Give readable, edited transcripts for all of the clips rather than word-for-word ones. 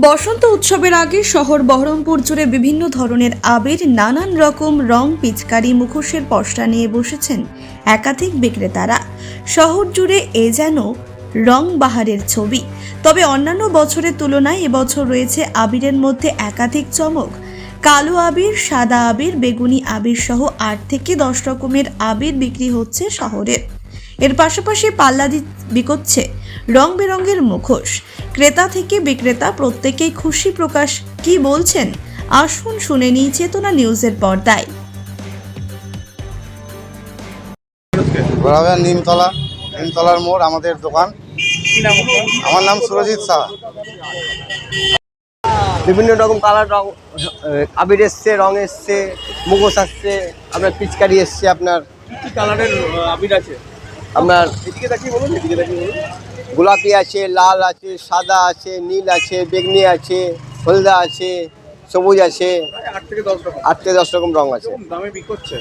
বসন্ত উৎসবের আগে শহর বহরমপুর জুড়ে বিভিন্ন ধরনের আবির, নানান রকম রং, পিচকারি, মুখোশের পসরা নিয়ে বসেছেন একাধিক বিক্রেতারা। শহর জুড়ে এ যেন রং বাহারের ছবি। তবে অন্যান্য বছরের তুলনায় এবছর রয়েছে আবিরের মধ্যে একাধিক চমক। কালো আবির, সাদা আবির, বেগুনি আবির সহ 8 থেকে 10 রকমের আবির বিক্রি হচ্ছে শহরে। এর পাশাপাশি পাল্লা বিকোচ্ছে রং বেরঙের মুখোশ। ক্রেতা থেকে বিক্রেতা প্রত্যেকেই খুশি প্রকাশ কি বলছেন আসুন শুনে নিই চেতনা নিউজের পর্দায়। নিমতলার মোড় আমাদের দোকান। আমার নাম সুরজিৎ শাহ। বিভিন্ন রকম কালার রং আবির এসছে, রং এসছে, মুখোশ আসছে, আপনার পিচকারি এসছে। আপনার কি কালারের আবির আছে? আপনার এদিকে তাকিয়ে বলুন, এদিকে তাকিয়ে বলুন। গোলাপি আছে, লাল আছে, সাদা আছে, নীল আছে, বেগনি আছে, হলদা আছে, সবুজ আছে। 8 থেকে 10 রকম 8 থেকে 10 রকম রং আছে। এরকম দামে বিক্রি করছে।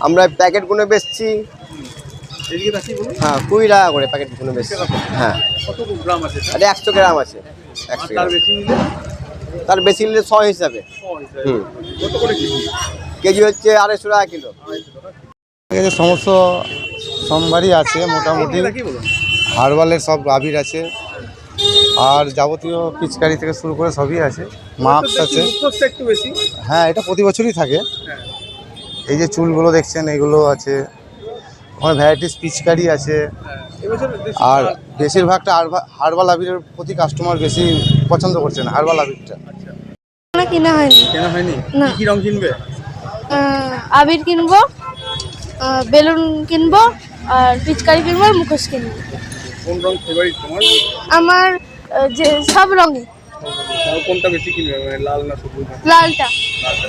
আমরা প্যাকেট গুনে বেচছি। এদিকে তাকিয়ে বলুন। হ্যাঁ, 20 টাকা করে প্যাকেট গুনে বেচছি। হ্যাঁ, কত গ্রাম আছে এটা? এটা 100 গ্রাম আছে। 100 আর গ্রাম। তার বেশি নিলে তার বেশি নিলে 100 হিসাবে। হুম। কত করে কেজি? কেজি হচ্ছে 250 টাকা কিলো। এই যে সমস্ত সোমবারই আছে মোটামুটি। এদিকে তাকিয়ে বলুন। হার্বালের সব আবির আছে, আর যাবতীয় পিচকারি থেকে শুরু করে সবই আছে। মাস্ক আছে। মুখোশটা একটু বেশি। হ্যাঁ, এটা প্রতি বছরই থাকে। হ্যাঁ। এই যে চুলগুলো দেখছেন, এগুলো আছে। ওখানে ভ্যারাইটিস পিচকারি আছে। এবছর আর বেশিরভাগটা হার্বাল আবিরের প্রতি কাস্টমার বেশি পছন্দ করছেন, হার্বাল আবিরটা। না, কিনা হয়নি। কেনা হয়নি? না। কি রং কিনবে? আবির কিনবো, বেলুন কিনবো, আর পিচকারি কিনবো, আর মুখোশ কিনবো। কোন রং ফেভারিট তোমার? আমার যে সব রঙে তাও কোনটা বেশি কিনবে, মানে লাল না সবুজ? লালটা। লালটা।